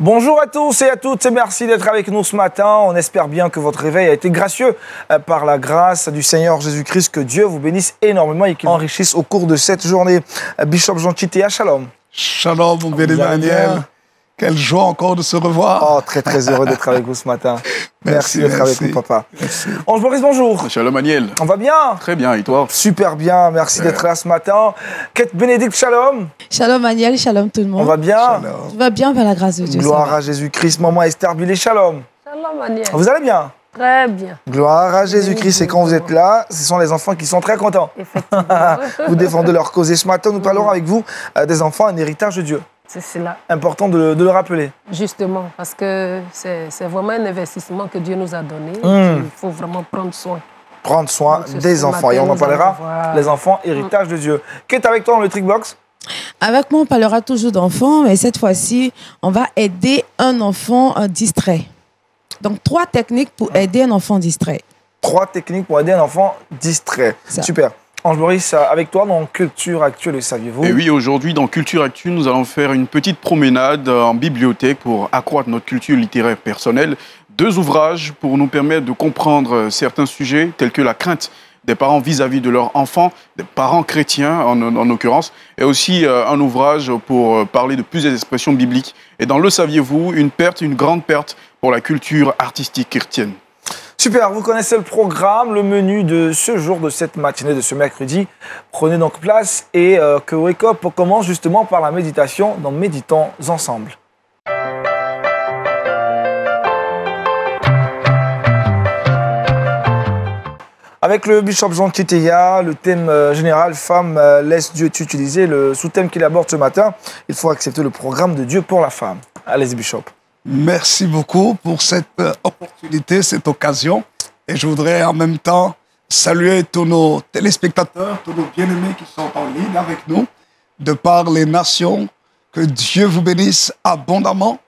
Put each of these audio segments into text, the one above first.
Bonjour à tous et à toutes et merci d'être avec nous ce matin. On espère bien que votre réveil a été gracieux par la grâce du Seigneur Jésus-Christ. Que Dieu vous bénisse énormément et qu'il enrichisse au cours de cette journée. Bishop Jean Chitea, shalom. Shalom, mon bien-aimé Daniel. Quelle joie encore de se revoir. Oh, très très heureux d'être avec vous ce matin. Merci d'être avec nous, papa. Merci. Ange Boris, bonjour. Shalom, Daniel. On va bien? Très bien, et toi? Super bien, merci d'être là ce matin. Kate Bénédicte, shalom. Shalom, Daniel, shalom tout le monde. On va bien? Shalom. Tu vas bien par la grâce de Dieu. Gloire à Jésus-Christ. Maman Esther Billet, shalom. Shalom, Daniel. Vous allez bien? Très bien. Gloire à Jésus-Christ. Et quand vous êtes là, ce sont les enfants qui sont très contents. Effectivement. Vous défendez leur cause. Et ce matin, nous parlerons avec vous des enfants, un héritage de Dieu. C'est cela. Important de le rappeler. Justement, parce que c'est vraiment un investissement que Dieu nous a donné. Il faut vraiment prendre soin. Prendre soin Donc, des ce enfants. matin, Et on en nous parlera. allons voir. Les enfants, héritage de Dieu. Qu'est-ce avec toi dans le Trickbox? Avec moi, on parlera toujours d'enfants, mais cette fois-ci, on va aider un enfant distrait. Donc, 3 techniques pour aider un enfant distrait. 3 techniques pour aider un enfant distrait. Ça. Super. Ange Boris, avec toi dans Culture Actuelle, le saviez-vous? Et oui, aujourd'hui, dans Culture Actu, nous allons faire une petite promenade en bibliothèque pour accroître notre culture littéraire personnelle. 2 ouvrages pour nous permettre de comprendre certains sujets, tels que la crainte des parents vis-à-vis de leurs enfants, des parents chrétiens en l'occurrence, et aussi un ouvrage pour parler de plusieurs expressions bibliques. Et dans Le saviez-vous, une grande perte pour la culture artistique chrétienne. Super, vous connaissez le programme, le menu de ce jour, de cette matinée, de ce mercredi. Prenez donc place et que Wake Up commence justement par la méditation. Donc méditons ensemble. Avec le Bishop Jean Chitea, le thème général « Femme, laisse Dieu t'utiliser », le sous-thème qu'il aborde ce matin, il faut accepter le programme de Dieu pour la femme. Allez-y, Bishop. Merci beaucoup pour cette opportunité, cette occasion. Et je voudrais en même temps saluer tous nos téléspectateurs, tous nos bien-aimés qui sont en ligne avec nous, de par les nations. Que Dieu vous bénisse abondamment.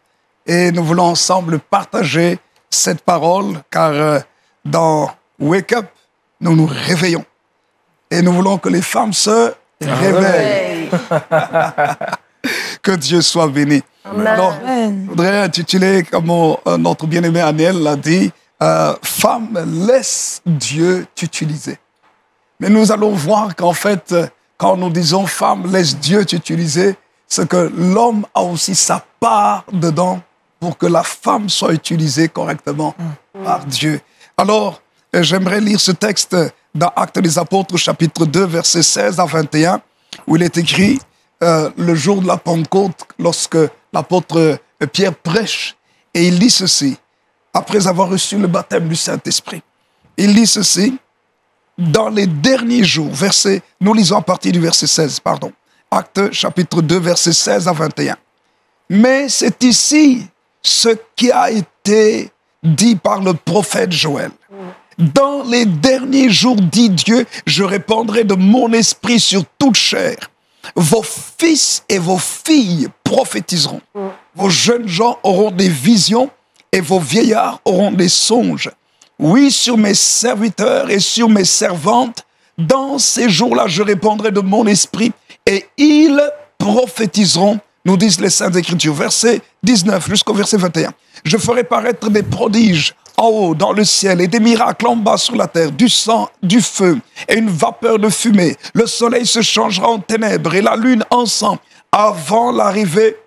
Et nous voulons ensemble partager cette parole, car dans Wake Up, nous nous réveillons. Et nous voulons que les femmes se réveillent. Que Dieu soit béni. Amen. Alors, Amen. je voudrais intituler, comme notre bien-aimé Aniel l'a dit, Femme, laisse Dieu t'utiliser. Mais nous allons voir qu'en fait, quand nous disons Femme, laisse Dieu t'utiliser, c'est que l'homme a aussi sa part dedans pour que la femme soit utilisée correctement par Dieu. Alors, j'aimerais lire ce texte dans Actes des Apôtres, chapitre 2, versets 16 à 21, où il est écrit le jour de la Pentecôte, lorsque l'apôtre Pierre prêche, et il dit ceci, après avoir reçu le baptême du Saint-Esprit. Il dit ceci, dans les derniers jours, nous lisons à partir du verset 16, pardon, Actes chapitre 2, versets 16 à 21. Mais c'est ici ce qui a été dit par le prophète Joël. Dans les derniers jours, dit Dieu, je répandrai de mon esprit sur toute chair. Vos fils et vos filles prophétiseront. Vos jeunes gens auront des visions et vos vieillards auront des songes. Oui, sur mes serviteurs et sur mes servantes, dans ces jours-là, je répandrai de mon esprit et ils prophétiseront, nous disent les Saintes Écritures. Verset 19 jusqu'au verset 21. Je ferai paraître des prodiges en haut dans le ciel et des miracles en bas sur la terre, du sang, du feu et une vapeur de fumée. Le soleil se changera en ténèbres et la lune en sang avant l'arrivée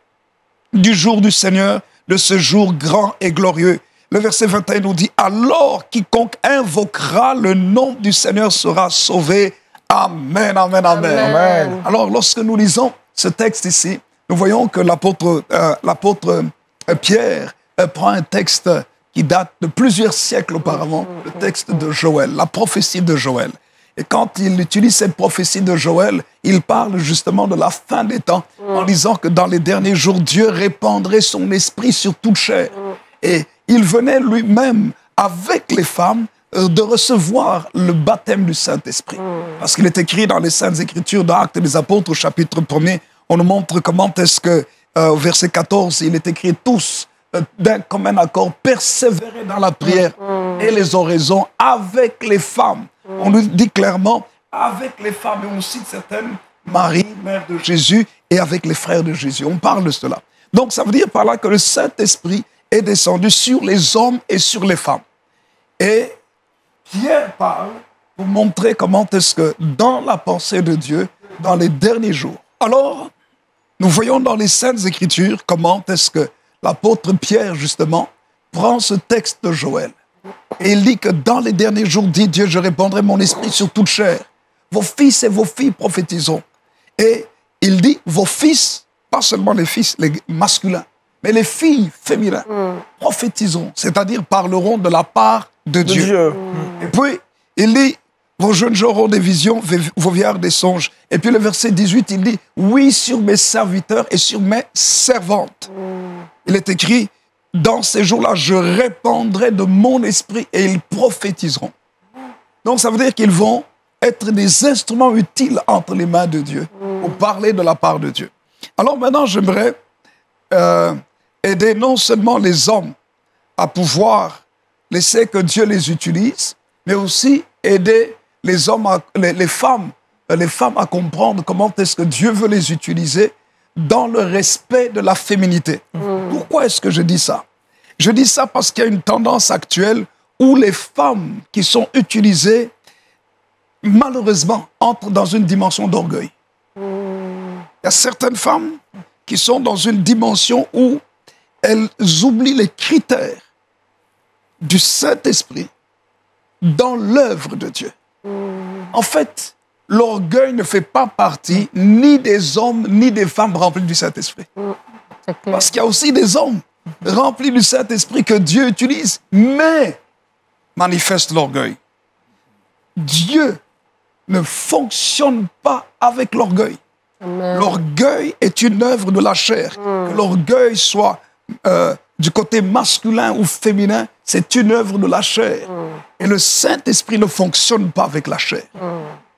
du jour du Seigneur, de ce jour grand et glorieux. Le verset 21 nous dit, alors quiconque invoquera le nom du Seigneur sera sauvé. Amen, amen, amen. Amen. Alors, lorsque nous lisons ce texte ici, nous voyons que l'apôtre Pierre prend un texte qui date de plusieurs siècles auparavant, le texte de Joël, la prophétie de Joël. Et quand il utilise cette prophétie de Joël, il parle justement de la fin des temps, en disant que dans les derniers jours, Dieu répandrait son esprit sur toute chair. Et il venait lui-même, avec les femmes, de recevoir le baptême du Saint-Esprit. Parce qu'il est écrit dans les Saintes Écritures, dans Actes des Apôtres, chapitre 1er, on nous montre comment est-ce que, au verset 14, il est écrit tous, d'un commun accord, persévérer dans la prière et les oraisons avec les femmes. On nous dit clairement, avec les femmes, et on cite certaines, Marie, mère de Jésus, et avec les frères de Jésus. On parle de cela. Donc, ça veut dire par là que le Saint-Esprit est descendu sur les hommes et sur les femmes. Et Pierre parle pour montrer comment est-ce que dans la pensée de Dieu, dans les derniers jours. Alors, nous voyons dans les Saintes Écritures comment est-ce que l'apôtre Pierre, justement, prend ce texte de Joël. Et il dit que dans les derniers jours, dit Dieu, je répandrai mon esprit sur toute chair. Vos fils et vos filles prophétiseront. Et il dit, vos fils, pas seulement les fils, les masculins, mais les filles féminines, prophétiseront, c'est-à-dire parleront de la part de Dieu. Et puis, il dit, vos jeunes auront des visions, vos vieillards des songes. Et puis le verset 18, il dit, oui, sur mes serviteurs et sur mes servantes. Il est écrit, dans ces jours-là, je répandrai de mon esprit et ils prophétiseront. Donc ça veut dire qu'ils vont être des instruments utiles entre les mains de Dieu pour parler de la part de Dieu. Alors maintenant, j'aimerais aider non seulement les hommes à pouvoir laisser que Dieu les utilise, mais aussi aider les hommes, les femmes à comprendre comment est-ce que Dieu veut les utiliser dans le respect de la féminité. Pourquoi est-ce que je dis ça? Je dis ça parce qu'il y a une tendance actuelle où les femmes qui sont utilisées, malheureusement, entrent dans une dimension d'orgueil. Il y a certaines femmes qui sont dans une dimension où elles oublient les critères du Saint-Esprit dans l'œuvre de Dieu. En fait, l'orgueil ne fait pas partie ni des hommes ni des femmes remplis du Saint-Esprit. Parce qu'il y a aussi des hommes remplis du Saint-Esprit que Dieu utilise, mais manifestent l'orgueil. Dieu ne fonctionne pas avec l'orgueil. L'orgueil est une œuvre de la chair. Que l'orgueil soit du côté masculin ou féminin, c'est une œuvre de la chair. Et le Saint-Esprit ne fonctionne pas avec la chair.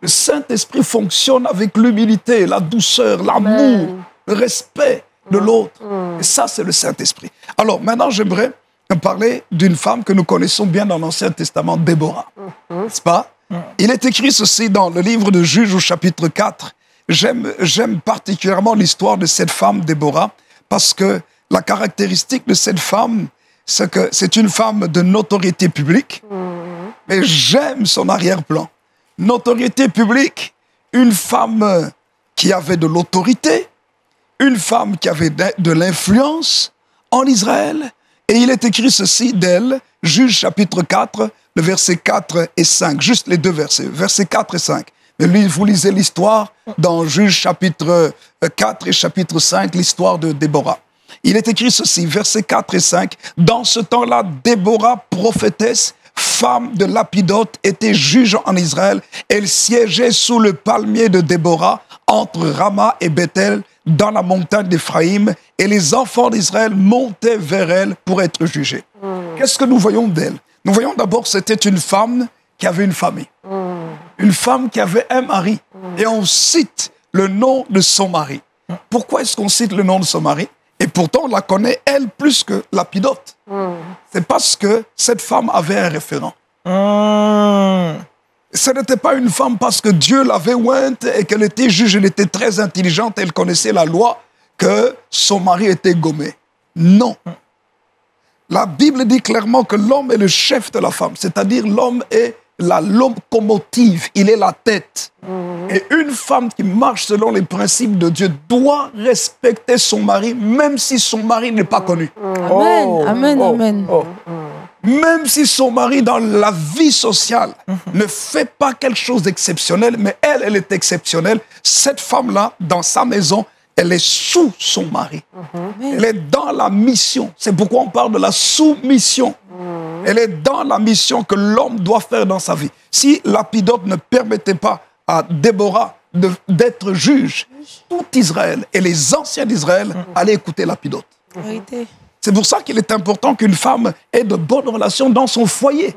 Le Saint-Esprit fonctionne avec l'humilité, la douceur, l'amour, le respect de l'autre. Et ça, c'est le Saint-Esprit. Alors, maintenant, j'aimerais parler d'une femme que nous connaissons bien dans l'Ancien Testament, Déborah. N'est-ce pas? Il est écrit ceci dans le livre de Juges au chapitre 4. J'aime particulièrement l'histoire de cette femme, Déborah, parce que la caractéristique de cette femme, c'est que c'est une femme de notoriété publique, mais j'aime son arrière-plan. Notoriété publique, une femme qui avait de l'autorité, une femme qui avait de l'influence en Israël, et il est écrit ceci d'elle, Juges chapitre 4, le verset 4 et 5, juste les deux versets, versets 4 et 5. Mais vous lisez l'histoire dans Juges chapitre 4 et chapitre 5, l'histoire de Déborah. Il est écrit ceci, versets 4 et 5. Dans ce temps-là, Déborah, prophétesse, femme de Lapidote, était juge en Israël. Elle siégeait sous le palmier de Déborah, entre Rama et Bethel, dans la montagne d'Éphraïm, et les enfants d'Israël montaient vers elle pour être jugés. Qu'est-ce que nous voyons d'elle? Nous voyons d'abord que c'était une femme qui avait une famille. Une femme qui avait un mari. Et on cite le nom de son mari. Pourquoi est-ce qu'on cite le nom de son mari? Et pourtant, on la connaît, elle, plus que Lapidote. C'est parce que cette femme avait un référent. Ce n'était pas une femme parce que Dieu l'avait ointe et qu'elle était juge, elle était très intelligente, elle connaissait la loi, que son mari était gommé. Non. La Bible dit clairement que l'homme est le chef de la femme, c'est-à-dire l'homme est la locomotive, il est la tête. Et une femme qui marche selon les principes de Dieu doit respecter son mari, même si son mari n'est pas connu. Amen, amen, amen. Même si son mari, dans la vie sociale, ne fait pas quelque chose d'exceptionnel, mais elle est exceptionnelle, cette femme-là, dans sa maison, elle est sous son mari. Elle est dans la mission. C'est pourquoi on parle de la soumission. Elle est dans la mission que l'homme doit faire dans sa vie. Si Lapidote ne permettait pas à Déborah d'être juge, tout Israël et les anciens d'Israël allaient écouter Lapidote. C'est pour ça qu'il est important qu'une femme ait de bonnes relations dans son foyer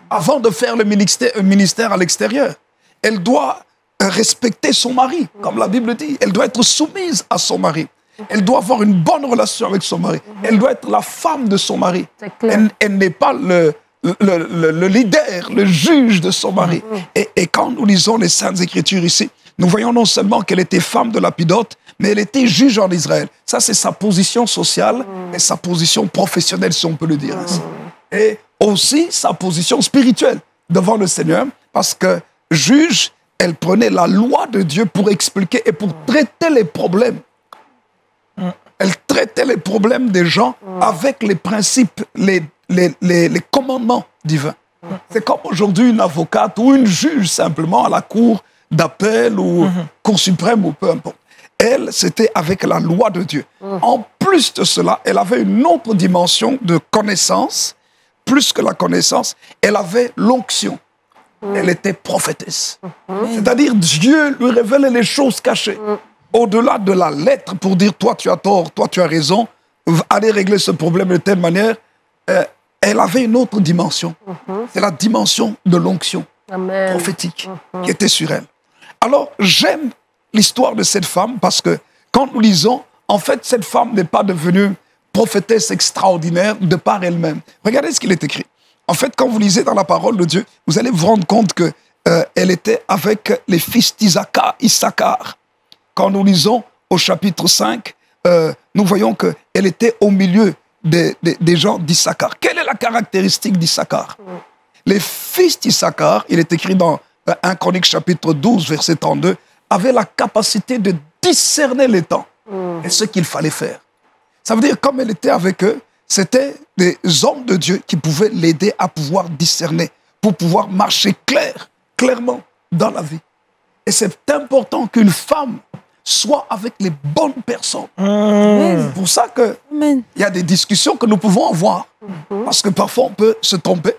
avant de faire le ministère à l'extérieur. Elle doit respecter son mari, comme la Bible dit. Elle doit être soumise à son mari. Elle doit avoir une bonne relation avec son mari. Elle doit être la femme de son mari. Elle n'est pas le leader, le juge de son mari. Et quand nous lisons les Saintes Écritures ici, nous voyons non seulement qu'elle était femme de Lapidote, mais elle était juge en Israël. Ça, c'est sa position sociale et sa position professionnelle, si on peut le dire ainsi. Et aussi sa position spirituelle devant le Seigneur, parce que juge, elle prenait la loi de Dieu pour expliquer et pour traiter les problèmes. Elle traitait les problèmes des gens avec les principes, les commandements divins. C'est comme aujourd'hui une avocate ou une juge simplement à la cour d'appel ou cour suprême ou peu importe. Elle, c'était avec la loi de Dieu. En plus de cela, elle avait une autre dimension de connaissance. Plus que la connaissance, elle avait l'onction. Elle était prophétesse. C'est-à-dire, Dieu lui révélait les choses cachées. Au-delà de la lettre pour dire, toi tu as tort, toi tu as raison, allez régler ce problème de telle manière, elle avait une autre dimension. C'est la dimension de l'onction prophétique qui était sur elle. Alors, j'aime l'histoire de cette femme parce que quand nous lisons, en fait, cette femme n'est pas devenue prophétesse extraordinaire de par elle-même. Regardez ce qu'il est écrit. En fait, quand vous lisez dans la parole de Dieu, vous allez vous rendre compte qu'elle était avec les fils d'Issachar. Quand nous lisons au chapitre 5, nous voyons qu'elle était au milieu des gens d'Issachar. Quelle est la caractéristique d'Issachar? Les fils d'Issachar, il est écrit dans 1 Chronique chapitre 12, verset 32, avaient la capacité de discerner les temps et ce qu'il fallait faire. Ça veut dire, comme elle était avec eux, c'était des hommes de Dieu qui pouvaient l'aider à pouvoir discerner, pour pouvoir marcher clairement dans la vie. Et c'est important qu'une femme soit avec les bonnes personnes. C'est pour ça qu'il y a des discussions que nous pouvons avoir. Parce que parfois, on peut se tromper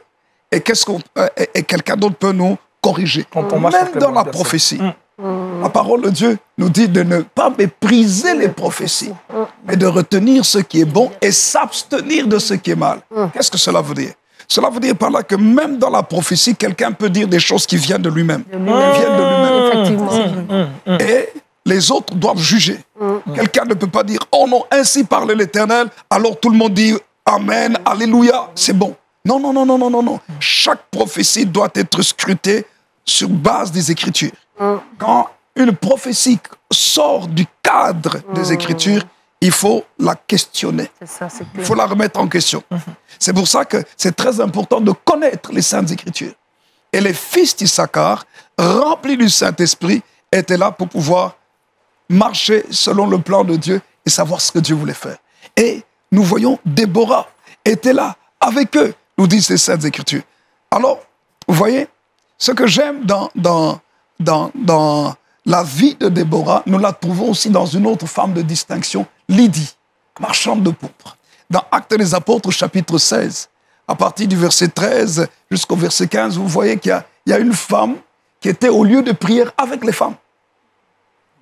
et quelqu'un d'autre peut nous corriger. Même dans la prophétie. La parole de Dieu nous dit de ne pas mépriser les prophéties, mais de retenir ce qui est bon et s'abstenir de ce qui est mal. Qu'est-ce que cela veut dire? Cela veut dire par là que même dans la prophétie, quelqu'un peut dire des choses qui viennent de lui-même. Et les autres doivent juger. Quelqu'un ne peut pas dire « Oh non, ainsi parle l'Éternel », alors tout le monde dit « Amen, Alléluia », c'est bon. Non, non, non, non, non, non, non. Chaque prophétie doit être scrutée sur base des Écritures. Quand une prophétie sort du cadre des Écritures, il faut la questionner. Il faut la remettre en question. C'est pour ça que c'est très important de connaître les Saintes Écritures. Et les fils d'Issachar, remplis du Saint-Esprit, étaient là pour pouvoir marcher selon le plan de Dieu et savoir ce que Dieu voulait faire. Et nous voyons Déborah était là avec eux, nous disent les Saintes Écritures. Alors, vous voyez, ce que j'aime dans la vie de Déborah, nous la trouvons aussi dans une autre femme de distinction, Lydie, marchande de pourpre. Dans Actes des Apôtres, chapitre 16, à partir du verset 13 jusqu'au verset 15, vous voyez qu'il y a une femme qui était au lieu de prière avec les femmes.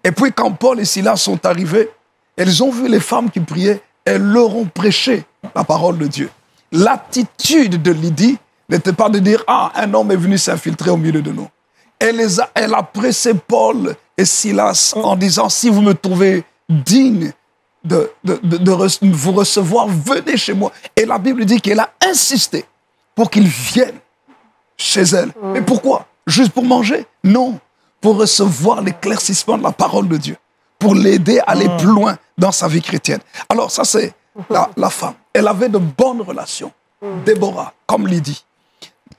Et puis quand Paul et Silas sont arrivés, elles ont vu les femmes qui priaient, elles leur ont prêché la parole de Dieu. L'attitude de Lydie n'était pas de dire « Ah, un homme est venu s'infiltrer au milieu de nous ». Elle a pressé Paul et Silas en disant « Si vous me trouvez digne de vous recevoir, venez chez moi ». Et la Bible dit qu'elle a insisté pour qu'ils viennent chez elle. Mais pourquoi? Juste pour manger? Non, pour recevoir l'éclaircissement de la parole de Dieu, pour l'aider à aller plus loin dans sa vie chrétienne. Alors ça, c'est la femme. Elle avait de bonnes relations. Déborah, comme Lydie.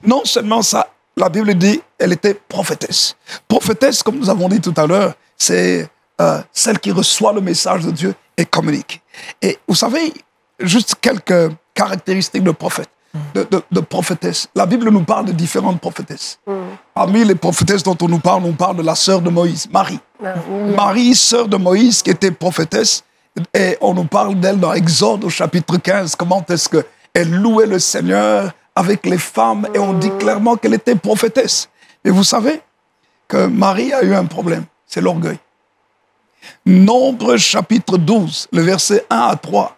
Non seulement ça, la Bible dit qu'elle était prophétesse. Prophétesse, comme nous avons dit tout à l'heure, c'est celle qui reçoit le message de Dieu et communique. Et vous savez, juste quelques caractéristiques de prophète, de prophétesse. La Bible nous parle de différentes prophétesses. Parmi les prophétesses dont on parle de la sœur de Moïse, Marie. Marie, sœur de Moïse, qui était prophétesse, et on nous parle d'elle dans Exode au chapitre 15, comment est-ce qu'elle louait le Seigneur avec les femmes, et on dit clairement qu'elle était prophétesse. Et vous savez que Marie a eu un problème, c'est l'orgueil. Nombre chapitre 12, le verset 1 à 3,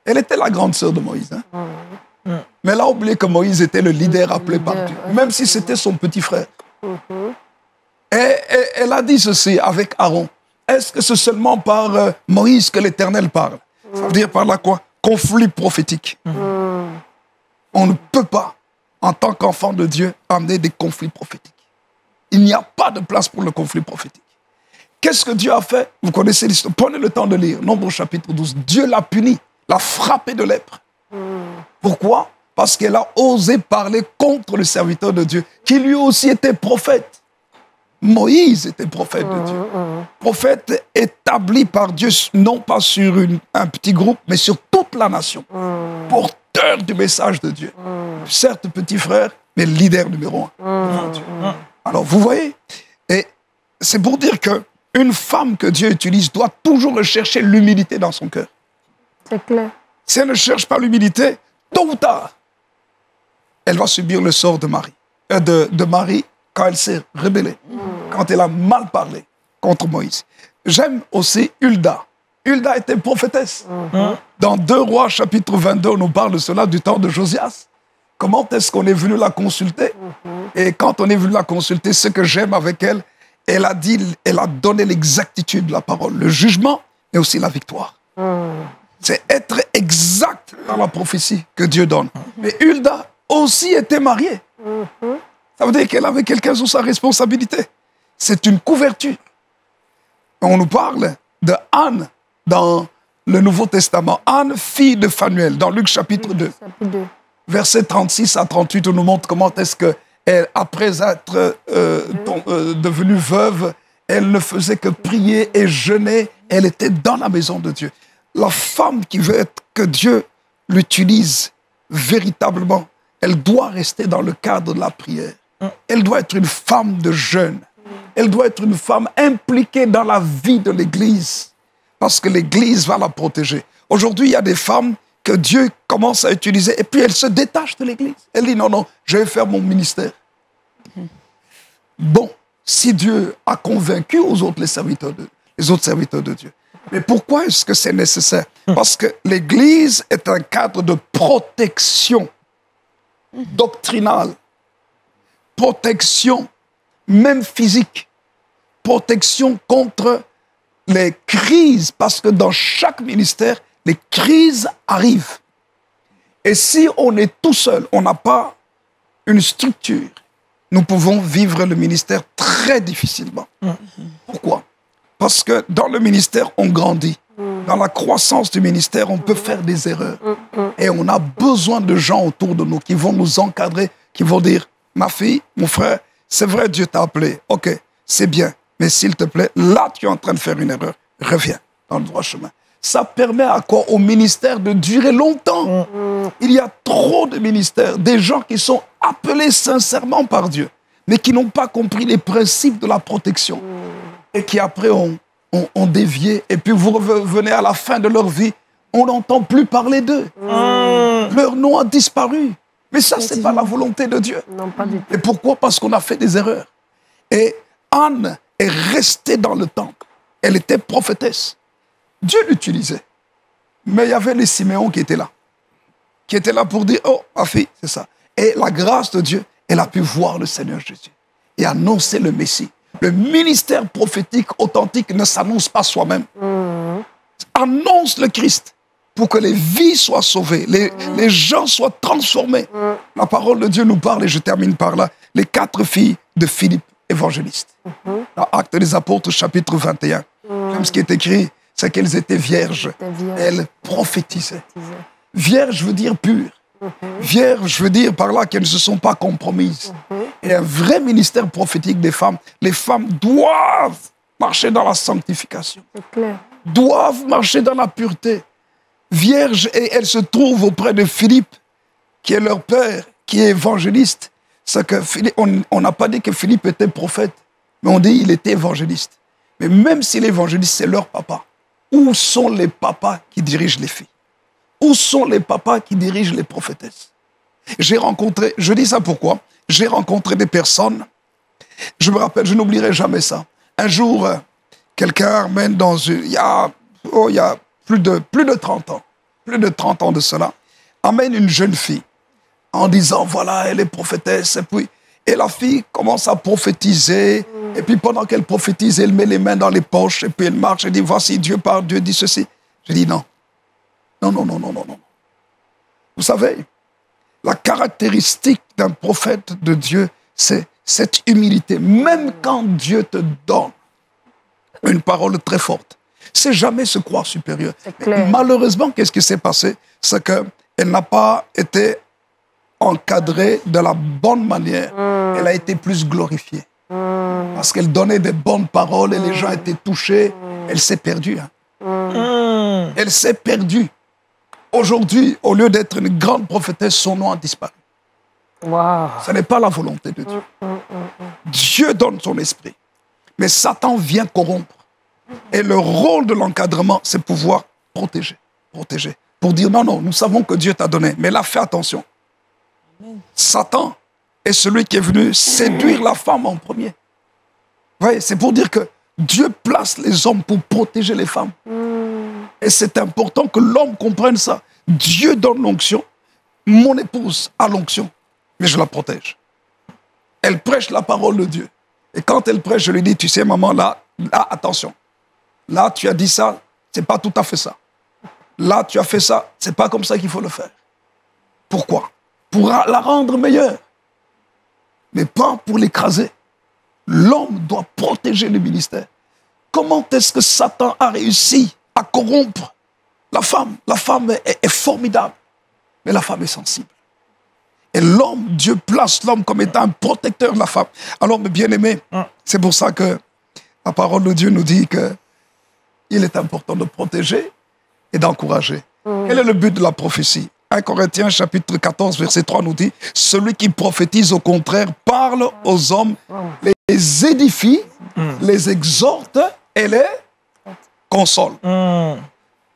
elle était la grande sœur de Moïse. Mais elle a oublié que Moïse était le leader appelé par Dieu, même si c'était son petit frère. Et elle a dit ceci avec Aaron. Est-ce que c'est seulement par Moïse que l'Éternel parle? Ça veut dire par là quoi? Conflit prophétique. On ne peut pas en tant qu'enfant de Dieu, amener des conflits prophétiques. Il n'y a pas de place pour le conflit prophétique. Qu'est-ce que Dieu a fait? Vous connaissez l'histoire. Prenez le temps de lire. Nombre chapitre 12. Dieu l'a puni, l'a frappé de lèpre. Pourquoi? Parce qu'elle a osé parler contre le serviteur de Dieu, qui lui aussi était prophète. Moïse était prophète de Dieu. Prophète établi par Dieu, non pas sur un petit groupe, mais sur toute la nation. Porteur du message de Dieu. Certes, petit frère, mais leader numéro 1. Alors, vous voyez, et c'est pour dire qu'une femme que Dieu utilise doit toujours rechercher l'humilité dans son cœur. C'est clair. Si elle ne cherche pas l'humilité, tôt ou tard, elle va subir le sort de Marie quand elle s'est rebellée, quand elle a mal parlé contre Moïse. J'aime aussi Hulda. Hulda était prophétesse. Dans 2 Rois, chapitre 22, on nous parle de cela du temps de Josias. Comment est-ce qu'on est venu la consulter? Et quand on est venu la consulter, ce que j'aime avec elle, elle a donné l'exactitude de la parole, le jugement, mais aussi la victoire. C'est être exact dans la prophétie que Dieu donne. Mais Hulda aussi était mariée. Ça veut dire qu'elle avait quelqu'un sous sa responsabilité. C'est une couverture. On nous parle de Anne dans le Nouveau Testament. Anne, fille de Phanuel, dans Luc chapitre 2. Versets 36 à 38, on nous montre comment est-ce qu'elle, après être devenue veuve, elle ne faisait que prier et jeûner. Elle était dans la maison de Dieu. La femme qui veut que Dieu l'utilise véritablement, elle doit rester dans le cadre de la prière. Elle doit être une femme de jeûne. Elle doit être une femme impliquée dans la vie de l'Église, parce que l'Église va la protéger. Aujourd'hui, il y a des femmes que Dieu commence à utiliser et puis elles se détachent de l'Église. Elle dit non, je vais faire mon ministère. Bon, si Dieu a convaincu les autres serviteurs de Dieu. Mais pourquoi est-ce que c'est nécessaire? Parce que l'Église est un cadre de protection doctrinale, protection même physique, protection contre les crises, parce que dans chaque ministère, les crises arrivent. Et si on est tout seul, on n'a pas une structure, nous pouvons vivre le ministère très difficilement. Pourquoi? Parce que dans le ministère, on grandit. Dans la croissance du ministère, on peut faire des erreurs. Et on a besoin de gens autour de nous qui vont nous encadrer, qui vont dire, ma fille, mon frère, c'est vrai, Dieu t'a appelé. Ok, c'est bien. Mais s'il te plaît, là, tu es en train de faire une erreur. Reviens dans le droit chemin. Ça permet à quoi? Au ministère de durer longtemps. Il y a trop de ministères, des gens qui sont appelés sincèrement par Dieu, mais qui n'ont pas compris les principes de la protection. Et qui après ont dévié. Et puis vous revenez à la fin de leur vie, on n'entend plus parler d'eux. Leur nom a disparu. Mais ça, ce n'est pas la volonté de Dieu. Non, pas du tout. Et pourquoi? Parce qu'on a fait des erreurs. Et Anne est restée dans le temple. Elle était prophétesse. Dieu l'utilisait. Mais il y avait les Siméons qui étaient là pour dire, oh, ma fille, c'est ça. Et la grâce de Dieu, elle a pu voir le Seigneur Jésus et annoncer le Messie. Le ministère prophétique authentique ne s'annonce pas soi-même. Annonce le Christ pour que les vies soient sauvées, les gens soient transformés. La parole de Dieu nous parle, et je termine par là, les 4 filles de Philippe, évangéliste. Dans Actes des Apôtres, chapitre 21. Comme ce qui est écrit, c'est qu'elles étaient vierges. Elles prophétisaient. Vierge veut dire pure. Vierge veut dire par là qu'elles ne se sont pas compromises. Et un vrai ministère prophétique des femmes, les femmes doivent marcher dans la sanctification. C'est clair. Doivent marcher dans la pureté. Vierge, et elles se trouvent auprès de Philippe, qui est leur père, qui est évangéliste. C'est que on n'a pas dit que Philippe était prophète, mais on dit qu'il était évangéliste. Mais même si l'évangéliste, c'est leur papa, où sont les papas qui dirigent les filles? Où sont les papas qui dirigent les prophétesses? J'ai rencontré, je dis ça pourquoi? J'ai rencontré des personnes, je me rappelle, je n'oublierai jamais ça. Un jour, quelqu'un amène dans une, il y a plus de 30 ans, plus de 30 ans de cela, amène une jeune fille en disant, voilà, elle est prophétesse, et la fille commence à prophétiser, et puis pendant qu'elle prophétise, elle met les mains dans les poches, et puis elle marche, et dit, voici, Dieu parle, Dieu dit ceci. Je dis, non. Non. Vous savez, La caractéristique d'un prophète de Dieu, c'est cette humilité. Même quand Dieu te donne une parole très forte, c'est jamais se croire supérieur. Malheureusement, qu'est-ce qui s'est passé? C'est qu'elle n'a pas été encadrée de la bonne manière. Elle a été plus glorifiée. Parce qu'elle donnait des bonnes paroles et les gens étaient touchés. Elle s'est perdue. Hein. Elle s'est perdue. Aujourd'hui, au lieu d'être une grande prophétesse, son nom a disparu. Wow. Ce n'est pas la volonté de Dieu. Dieu donne son esprit. Mais Satan vient corrompre. Et le rôle de l'encadrement, c'est pouvoir protéger. Protéger. Pour dire non, non, nous savons que Dieu t'a donné. Mais là, fais attention. Satan est celui qui est venu séduire la femme en premier. Vous voyez, c'est pour dire que Dieu place les hommes pour protéger les femmes. Et c'est important que l'homme comprenne ça. Dieu donne l'onction. Mon épouse a l'onction, mais je la protège. Elle prêche la parole de Dieu. Et quand elle prêche, je lui dis, tu sais, maman, là, attention. Là, tu as dit ça, c'est pas tout à fait ça. Là, tu as fait ça, c'est pas comme ça qu'il faut le faire. Pourquoi? Pour la rendre meilleure. Mais pas pour l'écraser. L'homme doit protéger le ministère. Comment est-ce que Satan a réussi à corrompre la femme? La femme est formidable, mais la femme est sensible. Et l'homme, Dieu place l'homme comme étant un protecteur de la femme. Alors, mes bien-aimés, c'est pour ça que la parole de Dieu nous dit qu'il est important de protéger et d'encourager. Quel est le but de la prophétie? 1 Corinthiens chapitre 14, verset 3 nous dit « Celui qui prophétise, au contraire, parle aux hommes, les édifie, les exhorte et les console. »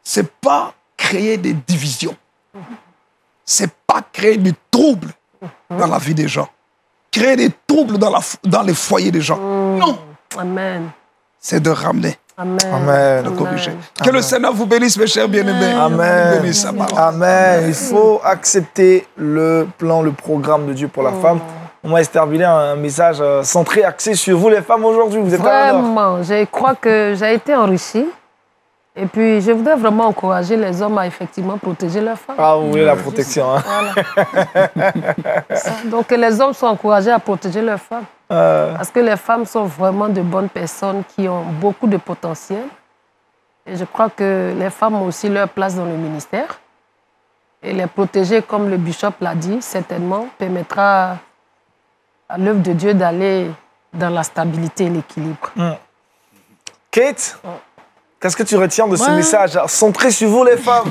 C'est pas créer des divisions. C'est pas créer du trouble dans la vie des gens. Créer des troubles dans les foyers des gens. Non. Amen. C'est de ramener. Amen. Amen. De corriger. Que le Seigneur vous bénisse, mes chers bien-aimés. Amen. Bénisse sa parole. Amen. Il faut accepter le plan, le programme de Dieu pour la femme. Moi, Esther Billet, un message centré, axé sur vous, les femmes, aujourd'hui. Vous êtes vraiment, je crois que j'ai été enrichie. Et puis, je voudrais vraiment encourager les hommes à effectivement protéger leurs femmes. Ah, vous voulez la protection, hein? Voilà. Donc, que les hommes soient encouragés à protéger leurs femmes. Parce que les femmes sont vraiment de bonnes personnes qui ont beaucoup de potentiel. Et je crois que les femmes ont aussi leur place dans le ministère. Et les protéger, comme le bishop l'a dit, certainement permettra à l'œuvre de Dieu d'aller dans la stabilité et l'équilibre. Kate, qu'est-ce que tu retiens de ce message centré sur vous, les femmes?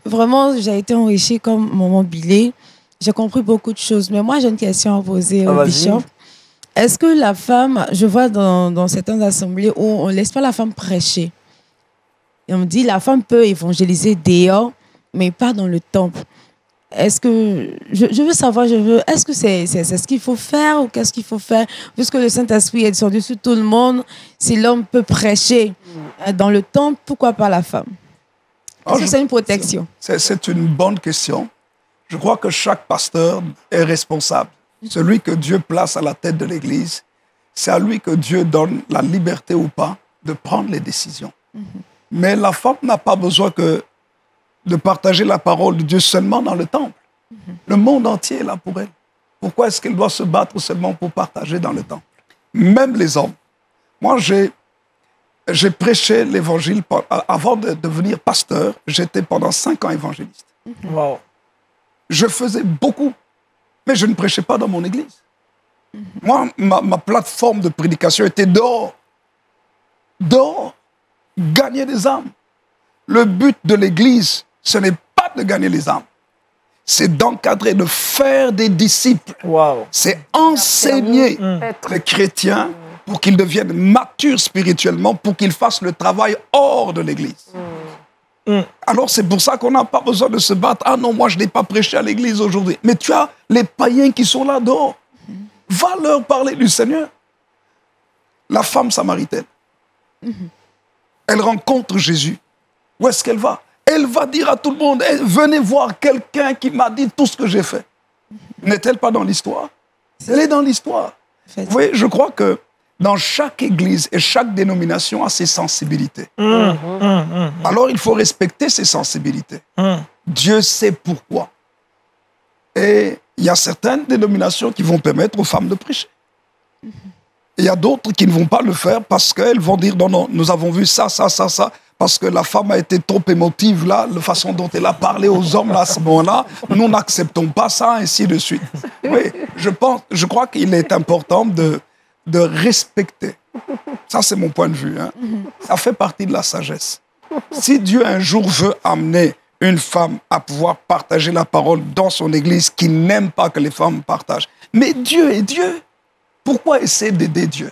Vraiment, j'ai été enrichie comme maman Billet. J'ai compris beaucoup de choses. Mais moi, j'ai une question à poser au bishop. Est-ce que la femme, je vois dans certaines assemblées où on ne laisse pas la femme prêcher. Et on me dit la femme peut évangéliser dehors, mais pas dans le temple. Est-ce que, je veux savoir, est-ce que c'est ce qu'il faut faire ou qu'est-ce qu'il faut faire? Puisque le Saint-Esprit est descendu sur tout le monde, si l'homme peut prêcher dans le temple, pourquoi pas la femme? Est-ce que c'est une protection? C'est une bonne question. Je crois que chaque pasteur est responsable. Celui que Dieu place à la tête de l'Église, c'est à lui que Dieu donne la liberté ou pas de prendre les décisions. Mais la femme n'a pas besoin de partager la parole de Dieu seulement dans le temple. Le monde entier est là pour elle. Pourquoi est-ce qu'elle doit se battre seulement pour partager dans le temple? Même les hommes. Moi, j'ai prêché l'évangile avant de devenir pasteur. J'étais pendant 5 ans évangéliste. Wow. Je faisais beaucoup, mais je ne prêchais pas dans mon église. Moi, ma plateforme de prédication était dehors. Dehors. Gagner des âmes. Le but de l'église, ce n'est pas de gagner les âmes. C'est d'encadrer, de faire des disciples. Wow. C'est enseigner les chrétiens pour qu'ils deviennent matures spirituellement, pour qu'ils fassent le travail hors de l'église. Alors c'est pour ça qu'on n'a pas besoin de se battre. Ah non, moi je n'ai pas prêché à l'église aujourd'hui. Mais tu as les païens qui sont là dehors. Va leur parler du Seigneur. La femme samaritaine, elle rencontre Jésus. Où est-ce qu'elle va? Elle va dire à tout le monde, venez voir quelqu'un qui m'a dit tout ce que j'ai fait. N'est-elle pas dans l'histoire? Elle est dans l'histoire. Vous voyez, je crois que dans chaque église et chaque dénomination a ses sensibilités. Alors il faut respecter ses sensibilités. Dieu sait pourquoi. Et il y a certaines dénominations qui vont permettre aux femmes de prêcher. Il y a d'autres qui ne vont pas le faire parce qu'elles vont dire, non, non, nous avons vu ça, ça, ça, ça, parce que la femme a été trop émotive, là, la façon dont elle a parlé aux hommes, là, à ce moment-là, nous n'acceptons pas ça, ainsi de suite. Oui, je crois qu'il est important de respecter. Ça, c'est mon point de vue. Hein. Ça fait partie de la sagesse. Si Dieu un jour veut amener une femme à pouvoir partager la parole dans son église qui n'aime pas que les femmes partagent, mais Dieu est Dieu. Pourquoi essayer d'aider Dieu?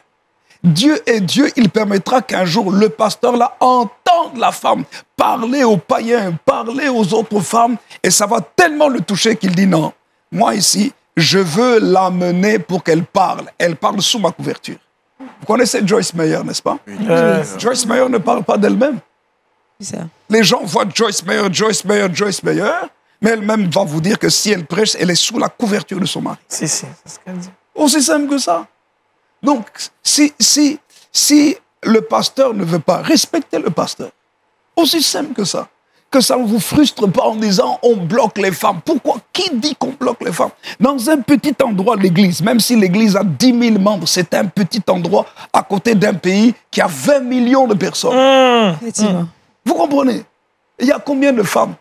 Dieu est Dieu, il permettra qu'un jour le pasteur là entende la femme parler aux païens, parler aux autres femmes, et ça va tellement le toucher qu'il dit non, moi ici, je veux l'amener pour qu'elle parle. Elle parle sous ma couverture. Vous connaissez Joyce Meyer, n'est-ce pas? Joyce Meyer ne parle pas d'elle-même. Les gens voient Joyce Meyer, Joyce Meyer, Joyce Meyer, mais elle-même va vous dire que si elle prêche, elle est sous la couverture de son mari. Si, c'est ce qu'elle dit. Aussi simple que ça. Donc, si le pasteur ne veut pas, respecter le pasteur. Aussi simple que ça. Que ça ne vous frustre pas en disant on bloque les femmes. Pourquoi? Qui dit qu'on bloque les femmes? Dans un petit endroit, l'église, même si l'église a 10 000 membres, c'est un petit endroit à côté d'un pays qui a 20 millions de personnes. Vous comprenez? Il y a combien de femmes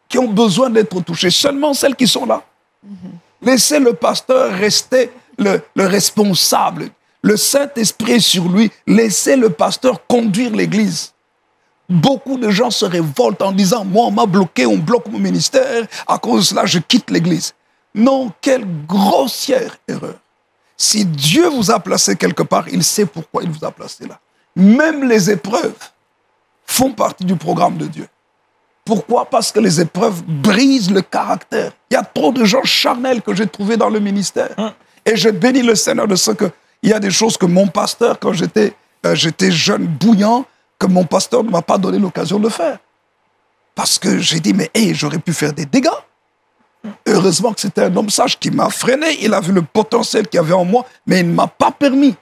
qui ont besoin d'être touchées? Seulement celles qui sont là. Laissez le pasteur rester le responsable. Le Saint-Esprit est sur lui. Laissez le pasteur conduire l'église. Beaucoup de gens se révoltent en disant « Moi, on m'a bloqué, on bloque mon ministère. À cause de cela, je quitte l'église. » Non, quelle grossière erreur. Si Dieu vous a placé quelque part, il sait pourquoi il vous a placé là. Même les épreuves font partie du programme de Dieu. Pourquoi? Parce que les épreuves brisent le caractère. Il y a trop de gens charnels que j'ai trouvés dans le ministère. Et je bénis le Seigneur de ce qu'il y a des choses que mon pasteur, quand j'étais jeune, bouillant, que mon pasteur ne m'a pas donné l'occasion de faire. Parce que j'ai dit, mais hey, j'aurais pu faire des dégâts. Heureusement que c'était un homme sage qui m'a freiné. Il a vu le potentiel qu'il y avait en moi, mais il ne m'a pas permis.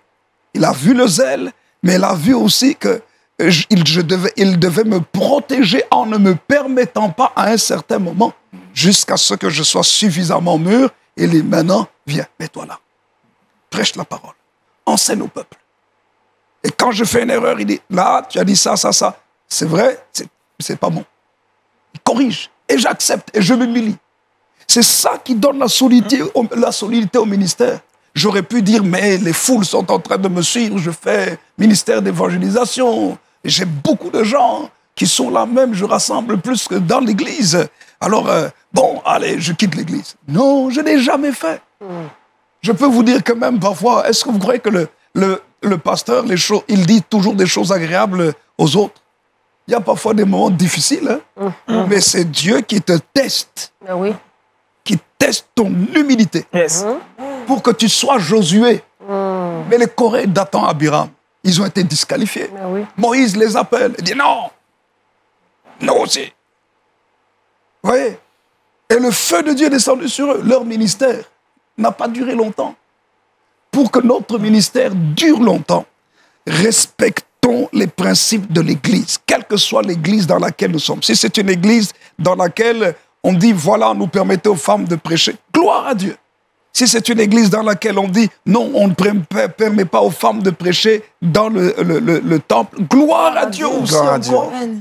Il a vu le zèle, mais il a vu aussi que il devait me protéger en ne me permettant pas à un certain moment, jusqu'à ce que je sois suffisamment mûr. Et il dit, maintenant, viens, mets-toi là. Prêche la parole. Enseigne au peuple. Et quand je fais une erreur, il dit, là, tu as dit ça, ça, ça. C'est vrai, c'est pas bon. Il corrige. Et j'accepte. Et je m'humilie. C'est ça qui donne la solidité au ministère. J'aurais pu dire, mais les foules sont en train de me suivre. Je fais ministère d'évangélisation. Et j'ai beaucoup de gens qui sont là même. Je rassemble plus que dans l'église. Alors, bon, allez, je quitte l'église. Non, je n'ai jamais fait. Je peux vous dire que même parfois, est-ce que vous croyez que le pasteur, il dit toujours des choses agréables aux autres? Il y a parfois des moments difficiles, hein? Mais c'est Dieu qui te teste. Oui. Qui teste ton humilité. Yes. Pour que tu sois Josué. Mais les Coréens Dathan, Abiram, ils ont été disqualifiés. Oui. Moïse les appelle. Il dit non. Non aussi. Vous voyez? Et le feu de Dieu est descendu sur eux. Leur ministère n'a pas duré longtemps. Pour que notre ministère dure longtemps, respectons les principes de l'Église, quelle que soit l'Église dans laquelle nous sommes. Si c'est une Église dans laquelle on dit, voilà, nous permettez aux femmes de prêcher, gloire à Dieu. Si c'est une église dans laquelle on dit, non, on ne permet pas aux femmes de prêcher dans le temple, gloire à Dieu aussi. Gloire à Dieu.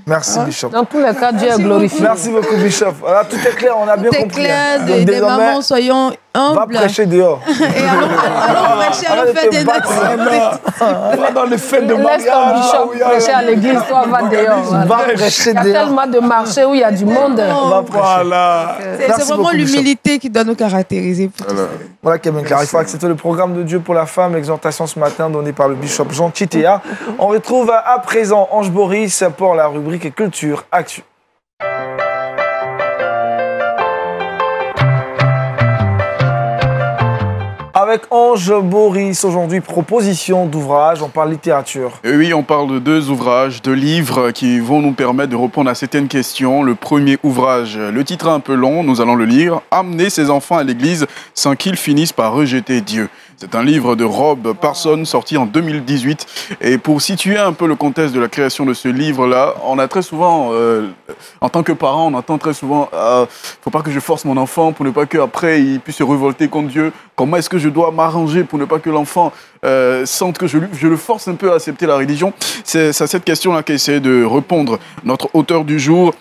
Merci, Bishop. Dans tous les cas, Dieu est glorifié. Merci beaucoup, Bishop. Voilà, tout est clair, on a bien compris. Tout est clair, Donc, des mamans, soyons humbles. Va prêcher dehors. Et allons prêcher, allons faire des actions. Va dans les fêtes de Laisse ton mariage. bishop prêcher à l'église, toi, va dehors. Va prêcher Il y a dehors. tellement de marchés où il y a du monde. Va prêcher. Voilà. C'est Merci vraiment beaucoup, Bishop. l'humilité qui doit nous caractériser. Voilà, Kevin Clark. Il faut accepter le programme de Dieu pour la femme, l'exhortation ce matin donnée par le Bishop Jean Chitea. On retrouve à présent Ange Boris pour la rubrique Culture Actu. Avec Ange Boris, aujourd'hui, proposition d'ouvrage, on parle littérature. Et oui, on parle de 2 ouvrages, 2 livres qui vont nous permettre de répondre à certaines questions. Le premier ouvrage, le titre est un peu long, nous allons le lire. « Amener ses enfants à l'église sans qu'ils finissent par rejeter Dieu ». C'est un livre de Rob Parson sorti en 2018. Et pour situer un peu le contexte de la création de ce livre-là, on a très souvent, en tant que parent, on entend très souvent faut pas que je force mon enfant pour ne pas qu'après il puisse se révolter contre Dieu. Comment est-ce que je dois m'arranger pour ne pas que l'enfant sente que je le force un peu à accepter la religion? C'est à cette question-là qu'essaie de répondre notre auteur du jour.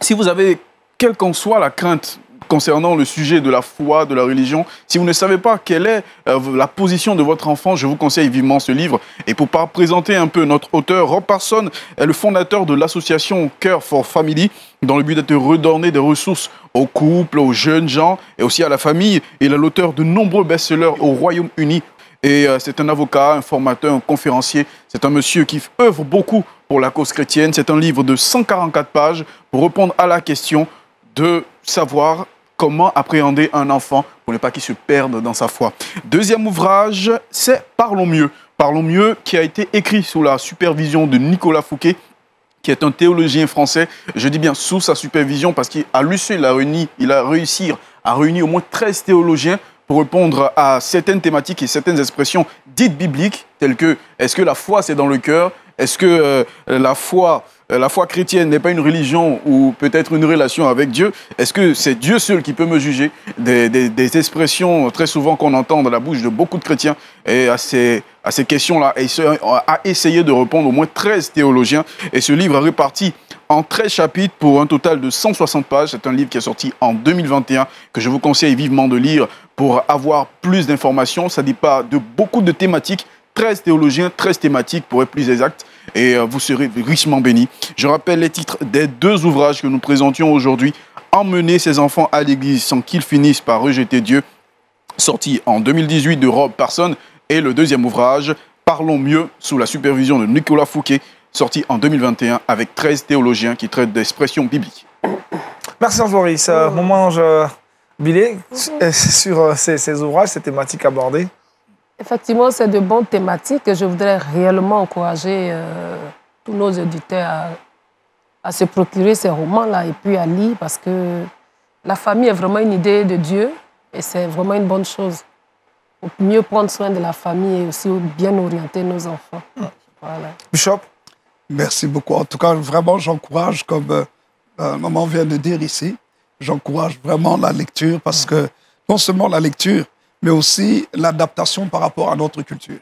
Si vous avez, quelle qu'en soit la crainte concernant le sujet de la foi, de la religion, si vous ne savez pas quelle est la position de votre enfant, je vous conseille vivement ce livre. Et pour présenter un peu notre auteur, Rob Parson est le fondateur de l'association Care for Family, dans le but de redonner des ressources aux couples, aux jeunes gens et aussi à la famille. Il est l'auteur de nombreux best-sellers au Royaume-Uni. Et c'est un avocat, un formateur, un conférencier. C'est un monsieur qui œuvre beaucoup pour la cause chrétienne. C'est un livre de 144 pages pour répondre à la question de savoir comment appréhender un enfant pour ne pas qu'il se perde dans sa foi. Deuxième ouvrage, c'est Parlons mieux. Parlons mieux, qui a été écrit sous la supervision de Nicolas Fouquet, qui est un théologien français. Je dis bien sous sa supervision parce qu'à lui seul, il a réussi à réunir au moins 13 théologiens pour répondre à certaines thématiques et certaines expressions dites bibliques, telles que est-ce que la foi c'est dans le cœur? Est-ce que la foi chrétienne n'est pas une religion ou peut-être une relation avec Dieu? Est-ce que c'est Dieu seul qui peut me juger? Des expressions très souvent qu'on entend dans la bouche de beaucoup de chrétiens. Et à ces questions-là, a essayé de répondre au moins 13 théologiens. Et ce livre est réparti en 13 chapitres pour un total de 160 pages. C'est un livre qui est sorti en 2021 que je vous conseille vivement de lire pour avoir plus d'informations. Ça ne dit pas de beaucoup de thématiques. 13 théologiens, 13 thématiques pour être plus exact, et vous serez richement bénis. Je rappelle les titres des deux ouvrages que nous présentions aujourd'hui. Emmener ses enfants à l'église sans qu'ils finissent par rejeter Dieu, sorti en 2018 de Rob Parson, et le deuxième ouvrage, Parlons mieux, sous la supervision de Nicolas Fouquet, sorti en 2021 avec 13 théologiens qui traitent d'expressions bibliques. Merci Jean-Floris. Moment Billet sur ces ouvrages, ces thématiques abordées. Effectivement, c'est de bonnes thématiques et je voudrais réellement encourager tous nos auditeurs à se procurer ces romans-là et puis à lire parce que la famille est vraiment une idée de Dieu et c'est vraiment une bonne chose. Pour mieux prendre soin de la famille et aussi bien orienter nos enfants. Voilà. Bishop? Merci beaucoup. En tout cas, vraiment, j'encourage, comme maman vient de dire ici, j'encourage vraiment la lecture parce que non seulement la lecture, mais aussi l'adaptation par rapport à notre culture.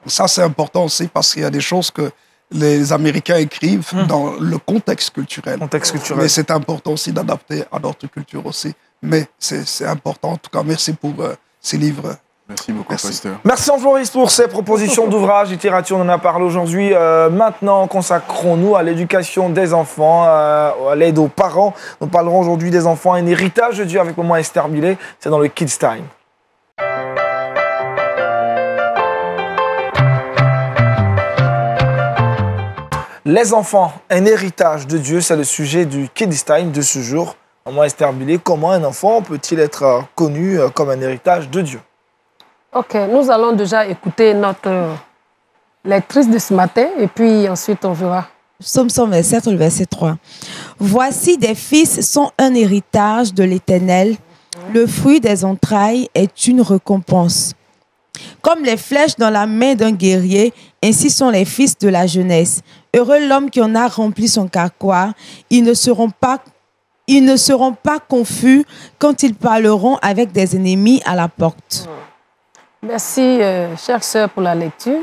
Ça, c'est important aussi parce qu'il y a des choses que les Américains écrivent dans le contexte culturel. Mais c'est important aussi d'adapter à notre culture aussi. Mais c'est important. En tout cas, merci pour ces livres. Merci beaucoup, pasteur. Merci Jean-Floris pour ces propositions d'ouvrages, littérature, on en a parlé aujourd'hui. Maintenant, consacrons-nous à l'éducation des enfants, à l'aide aux parents. Nous parlerons aujourd'hui des enfants, un héritage de Dieu avec maman Esther Billet. C'est dans le Kids Time. Les enfants, un héritage de Dieu, c'est le sujet du Kids Time de ce jour. Maman Esther Billet, comment un enfant peut-il être connu comme un héritage de Dieu? Ok, nous allons déjà écouter notre lectrice de ce matin et puis ensuite on verra. Psaume 127, le verset 3. Voici des fils sont un héritage de l'Éternel. Le fruit des entrailles est une récompense. Comme les flèches dans la main d'un guerrier, ainsi sont les fils de la jeunesse. Heureux l'homme qui en a rempli son carquois. Ils ne seront pas confus quand ils parleront avec des ennemis à la porte. Merci, chère sœur, pour la lecture.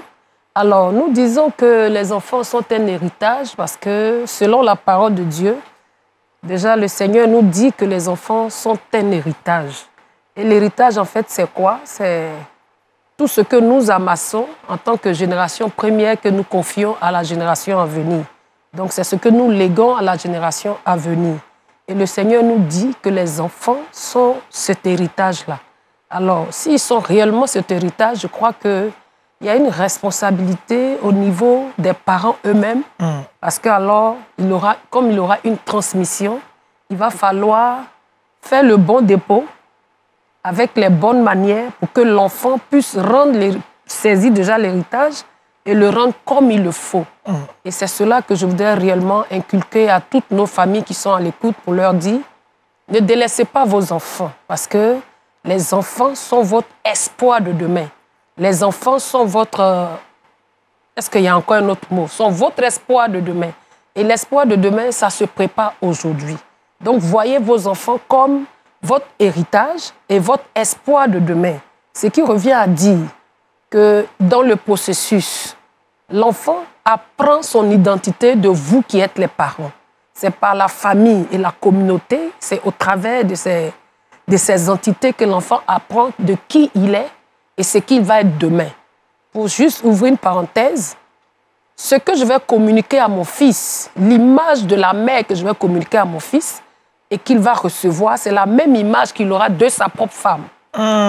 Alors, nous disons que les enfants sont un héritage parce que, selon la parole de Dieu, déjà, le Seigneur nous dit que les enfants sont un héritage. Et l'héritage, en fait, c'est quoi? C'est tout ce que nous amassons en tant que génération première que nous confions à la génération à venir. Donc, c'est ce que nous léguons à la génération à venir. Et le Seigneur nous dit que les enfants sont cet héritage-là. Alors, s'ils sont réellement cet héritage, je crois qu'il y a une responsabilité au niveau des parents eux-mêmes. Parce qu'alors, comme il aura une transmission, il va falloir faire le bon dépôt avec les bonnes manières pour que l'enfant puisse saisir déjà l'héritage et le rendre comme il le faut. Et c'est cela que je voudrais réellement inculquer à toutes nos familles qui sont à l'écoute pour leur dire, ne délaissez pas vos enfants parce que Les enfants sont votre espoir de demain. Les enfants sont votre... Est-ce qu'il y a encore un autre mot? Sont votre espoir de demain. Et l'espoir de demain, ça se prépare aujourd'hui. Donc, voyez vos enfants comme votre héritage et votre espoir de demain. Ce qui revient à dire que dans le processus, l'enfant apprend son identité de vous qui êtes les parents. C'est par la famille et la communauté, c'est au travers de ces entités que l'enfant apprend de qui il est et ce qu'il va être demain. Pour juste ouvrir une parenthèse, ce que je vais communiquer à mon fils, l'image de la mère que je vais communiquer à mon fils et qu'il va recevoir, c'est la même image qu'il aura de sa propre femme.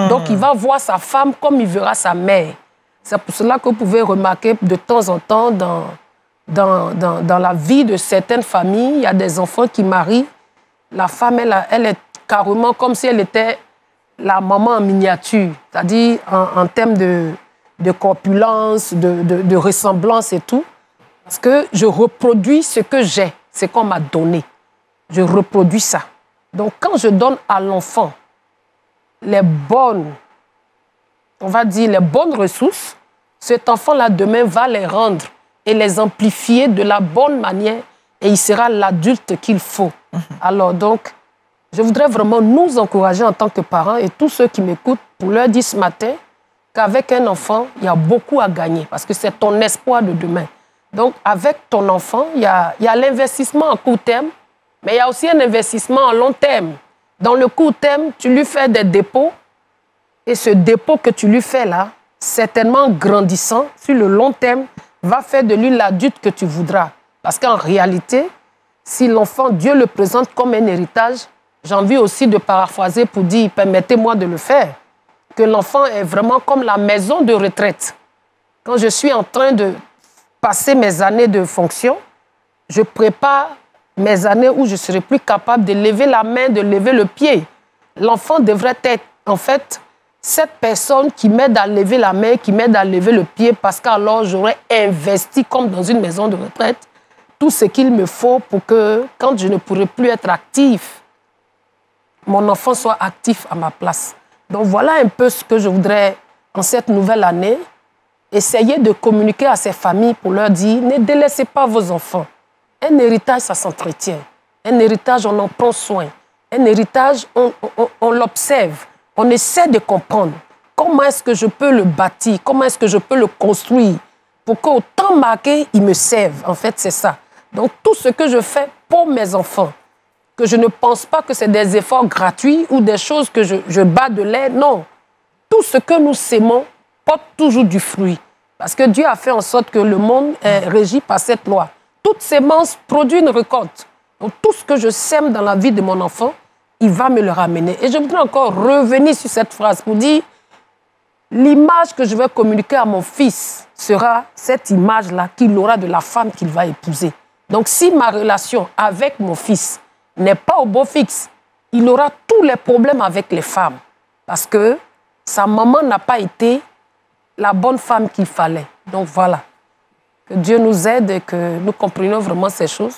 Donc, il va voir sa femme comme il verra sa mère. C'est pour cela que vous pouvez remarquer de temps en temps dans la vie de certaines familles, il y a des enfants qui marient. La femme, elle est carrément comme si elle était la maman en miniature, c'est-à-dire en termes de corpulence, de ressemblance et tout. Parce que je reproduis ce que j'ai, ce qu'on m'a donné. Je reproduis ça. Donc, quand je donne à l'enfant les bonnes, on va dire les bonnes ressources, cet enfant-là, demain, va les rendre et les amplifier de la bonne manière et il sera l'adulte qu'il faut. Alors, donc, je voudrais vraiment nous encourager en tant que parents et tous ceux qui m'écoutent pour leur dire ce matin qu'avec un enfant, il y a beaucoup à gagner parce que c'est ton espoir de demain. Donc, avec ton enfant, il y a l'investissement à court terme, mais il y a aussi un investissement à long terme. Dans le court terme, tu lui fais des dépôts et ce dépôt que tu lui fais là, certainement grandissant, sur le long terme, va faire de lui l'adulte que tu voudras. Parce qu'en réalité, si l'enfant, Dieu le présente comme un héritage, j'ai envie aussi de paraphraser pour dire, permettez-moi de le faire, que l'enfant est vraiment comme la maison de retraite. Quand je suis en train de passer mes années de fonction, je prépare mes années où je serai plus capable de lever la main, de lever le pied. L'enfant devrait être, en fait, cette personne qui m'aide à lever la main, qui m'aide à lever le pied, parce qu'alors j'aurais investi, comme dans une maison de retraite, tout ce qu'il me faut pour que, quand je ne pourrai plus être actif, mon enfant soit actif à ma place. Donc voilà un peu ce que je voudrais, en cette nouvelle année, essayer de communiquer à ces familles pour leur dire, ne délaissez pas vos enfants. Un héritage, ça s'entretient. Un héritage, on en prend soin. Un héritage, on l'observe. On essaie de comprendre comment est-ce que je peux le bâtir, comment est-ce que je peux le construire pour qu'au temps marqué, il me serve. En fait, c'est ça. Donc, tout ce que je fais pour mes enfants, que je ne pense pas que c'est des efforts gratuits ou des choses que je bats de l'air, non. Tout ce que nous sémons porte toujours du fruit. Parce que Dieu a fait en sorte que le monde est régi par cette loi. Toute sémence produit une récolte. Donc, tout ce que je sème dans la vie de mon enfant, il va me le ramener. Et je voudrais encore revenir sur cette phrase pour dire, l'image que je vais communiquer à mon fils sera cette image-là qu'il aura de la femme qu'il va épouser. Donc, si ma relation avec mon fils n'est pas au beau fixe, il aura tous les problèmes avec les femmes. Parce que sa maman n'a pas été la bonne femme qu'il fallait. Donc, voilà. Que Dieu nous aide et que nous comprenions vraiment ces choses.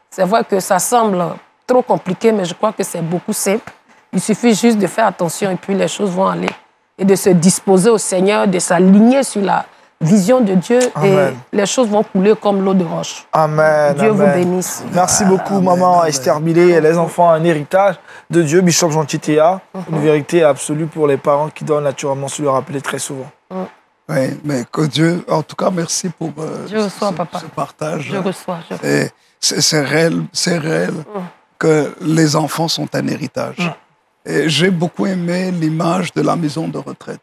C'est vrai que ça semble trop compliqué, mais je crois que c'est beaucoup simple. Il suffit juste de faire attention et puis les choses vont aller. Et de se disposer au Seigneur, de s'aligner sur la vision de Dieu. Amen. Et les choses vont couler comme l'eau de roche. Amen. Dieu vous bénisse. Merci beaucoup, maman Esther Billet. Les enfants, un héritage de Dieu, Bishop Jean Titea. Une vérité absolue pour les parents qui doivent naturellement se le rappeler très souvent. Oui, mais que Dieu, en tout cas, merci pour ce partage. Je reçois. C'est réel que les enfants sont un héritage. Et j'ai beaucoup aimé l'image de la maison de retraite.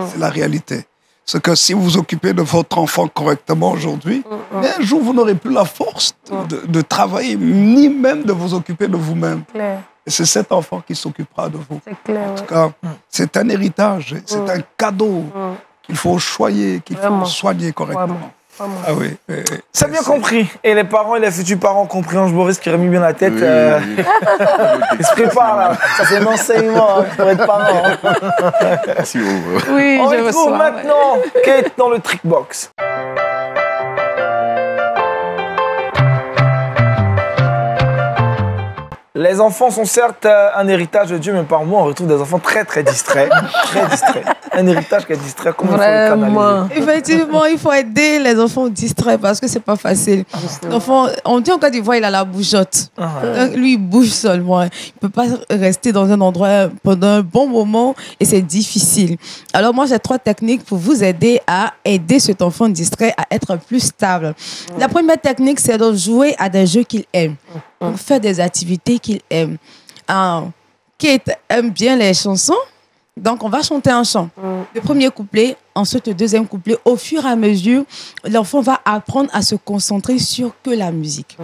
C'est la réalité. C'est que si vous vous occupez de votre enfant correctement aujourd'hui, un jour, vous n'aurez plus la force de travailler, ni même de vous occuper de vous-même. Et c'est cet enfant qui s'occupera de vous. Clair, en tout cas, c'est un héritage, c'est un cadeau qu'il faut choyer, qu'il faut soigner correctement. Ah oui. C'est bien compris. Et les parents et les futurs parents ont compris. Ange Boris qui remet bien la tête. Il se prépare là. Ça c'est un enseignement pour être parent. Merci beaucoup. Oui, on retrouve maintenant Kate dans le Trickbox. Les enfants sont certes un héritage de Dieu, mais par moi, on retrouve des enfants très, très distraits. Très distraits. Un héritage qui est distrait. Comment il faut le canaliser? Effectivement, il faut aider les enfants distraits parce que c'est pas facile. L'enfant, on dit en Côte d'Ivoire, il a la bougeotte. Donc, lui, il bouge seulement. Il peut pas rester dans un endroit pendant un bon moment et c'est difficile. Alors, moi, j'ai 3 techniques pour vous aider à aider cet enfant distrait à être plus stable. La première technique, c'est de jouer à des jeux qu'il aime. Donc, faire des activités qu'il aime. Kate aime bien les chansons, donc on va chanter un chant. Le premier couplet, ensuite le deuxième couplet. Au fur et à mesure, l'enfant va apprendre à se concentrer sur que la musique.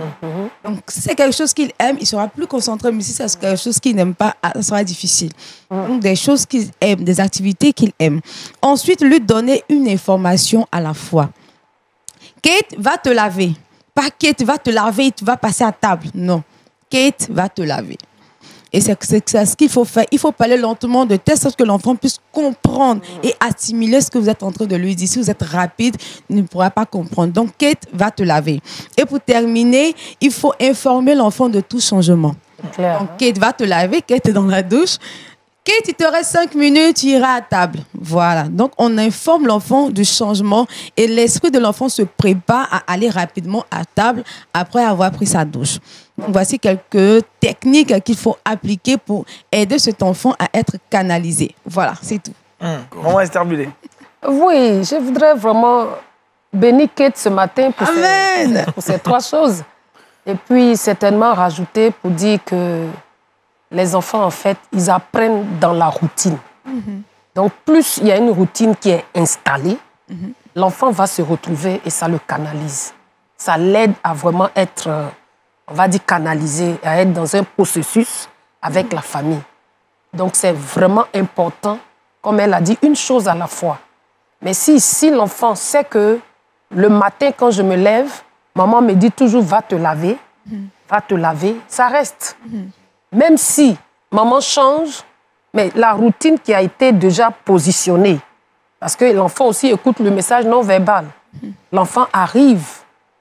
Donc, si c'est quelque chose qu'il aime, il sera plus concentré, mais si c'est quelque chose qu'il n'aime pas, ça sera difficile. Donc, des choses qu'il aime, des activités qu'il aime. Ensuite, lui donner une information à la fois. Kate va te laver. Pas Kate va te laver et tu vas passer à table. Non. Kate va te laver. Et c'est ce qu'il faut faire. Il faut parler lentement de telle sorte que l'enfant puisse comprendre et assimiler ce que vous êtes en train de lui dire. Si vous êtes rapide, il ne pourra pas comprendre. Donc, Kate va te laver. Et pour terminer, il faut informer l'enfant de tout changement. Donc, Kate va te laver. Kate est dans la douche. Kate, il te reste 5 minutes, tu iras à table. Voilà. Donc, on informe l'enfant du changement et l'esprit de l'enfant se prépare à aller rapidement à table après avoir pris sa douche. Donc, voici quelques techniques qu'il faut appliquer pour aider cet enfant à être canalisé. Voilà, c'est tout. Maman Esther Bulé. Oui, je voudrais vraiment bénir Kate ce matin pour ces 3 choses. Et puis, certainement rajouter pour dire que les enfants, en fait, ils apprennent dans la routine. Donc, plus il y a une routine qui est installée, l'enfant va se retrouver et ça le canalise. Ça l'aide à vraiment être, on va dire, canalisé, à être dans un processus avec la famille. Donc, c'est vraiment important, comme elle a dit, une chose à la fois. Mais si l'enfant sait que le matin, quand je me lève, maman me dit toujours, va te laver, ça reste. Même si maman change, mais la routine qui a été déjà positionnée, parce que l'enfant aussi écoute le message non verbal. L'enfant arrive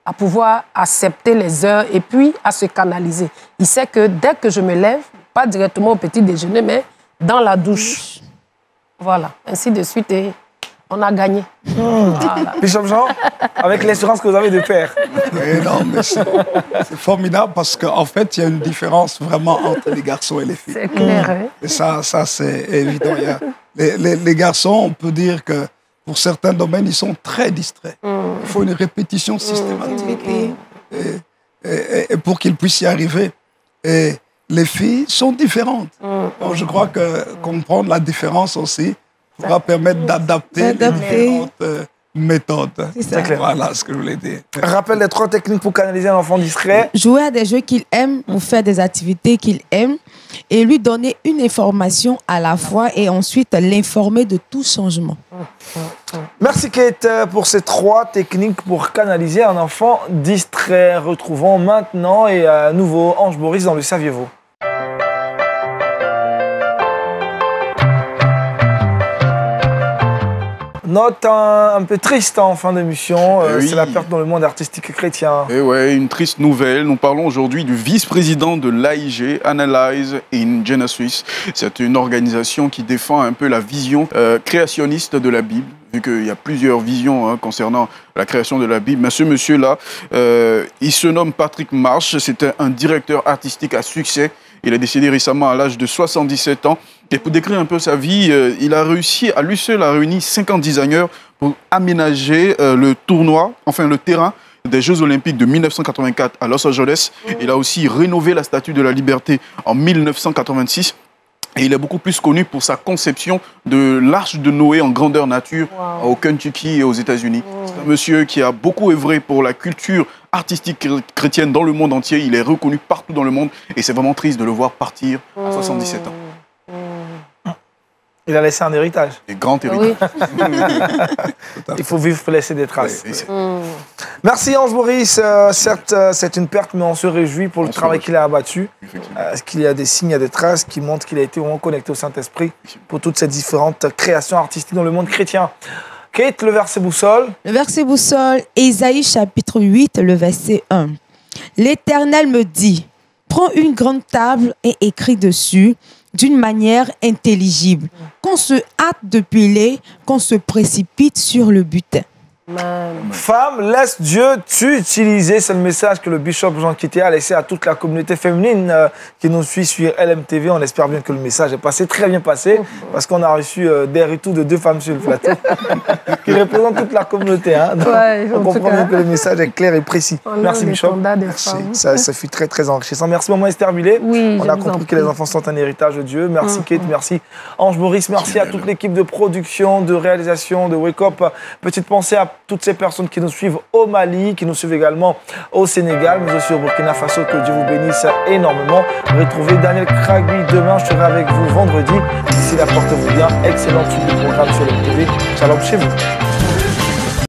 à pouvoir accepter les heures et puis à se canaliser. Il sait que dès que je me lève, pas directement au petit déjeuner, mais dans la douche. Voilà, ainsi de suite, et on a gagné. Voilà. Bishop Jean, avec l'assurance que vous avez de père. Oui, non, mais c'est formidable parce qu'en fait, il y a une différence vraiment entre les garçons et les filles. C'est clair, hein? Et ça c'est évident. Les garçons, on peut dire que pour certains domaines, ils sont très distraits. Il faut une répétition systématique et pour qu'ils puissent y arriver. Et les filles sont différentes. Donc, je crois que comprendre la différence aussi pourra permettre d'adapter les différentes méthodes. C'est clair. Voilà ce que je voulais dire. Rappel des 3 techniques pour canaliser un enfant distrait. Jouer à des jeux qu'il aime ou faire des activités qu'il aime et lui donner une information à la fois et ensuite l'informer de tout changement. Merci Kate pour ces 3 techniques pour canaliser un enfant distrait. Retrouvons maintenant et à nouveau Ange Boris dans le Saviez-vous. Note un peu triste en fin d'émission, oui. C'est la perte dans le monde artistique chrétien. Et ouais, une triste nouvelle. Nous parlons aujourd'hui du vice-président de l'AIG, Analyze in Genesis. C'est une organisation qui défend un peu la vision créationniste de la Bible, vu qu'il y a plusieurs visions concernant la création de la Bible. Mais ce monsieur-là, il se nomme Patrick Marsh. C'était un directeur artistique à succès. Il est décédé récemment à l'âge de 77 ans. Et pour décrire un peu sa vie, il a réussi, à lui seul, à réunir 50 designers pour aménager le terrain des Jeux Olympiques de 1984 à Los Angeles. Il a aussi rénové la Statue de la Liberté en 1986. Et il est beaucoup plus connu pour sa conception de l'Arche de Noé en grandeur nature au Kentucky et aux États-Unis. C'est un monsieur qui a beaucoup œuvré pour la culture artistique chrétienne dans le monde entier. Il est reconnu partout dans le monde et c'est vraiment triste de le voir partir à 77 ans. Il a laissé un héritage. Un grand héritage. Oui. Il faut vivre pour laisser des traces. Merci Ange Boris. Certes, c'est une perte, mais on se réjouit pour le travail qu'il a abattu. Parce qu'il y a des signes, il y a des traces qui montrent qu'il a été vraiment connecté au Saint-Esprit pour toutes ces différentes créations artistiques dans le monde chrétien. Kate, le verset boussole. Le verset boussole, Ésaïe chapitre 8, le verset 1. L'Éternel me dit, montrons une grande table et écrit dessus d'une manière intelligible, qu'on se hâte de piler, qu'on se précipite sur le butin. Femme, laisse Dieu t'utiliser. C'est le message que le bishop Jean Kitté a laissé à toute la communauté féminine qui nous suit sur LMTV. On espère bien que le message est passé, très bien passé, parce qu'on a reçu des retours de 2 femmes sur le plateau qui représentent toute la communauté. Hein. Donc, on comprend bien que le message est clair et précis. Merci bishop. Merci. Ça fut très très enrichissant. Merci maman Esther Billet. Oui, on a compris que les enfants sont un héritage de Dieu. Merci Kate, merci Ange Maurice, merci à toute l'équipe de production, de réalisation, de Wake Up. Petite pensée à toutes ces personnes qui nous suivent au Mali, qui nous suivent également au Sénégal, mais aussi au Burkina Faso. Que Dieu vous bénisse énormément. Retrouvez Daniel Kragui demain. Je serai avec vous vendredi. D'ici là, portez-vous bien. Excellente suite du programme sur le TV. Shalom chez vous.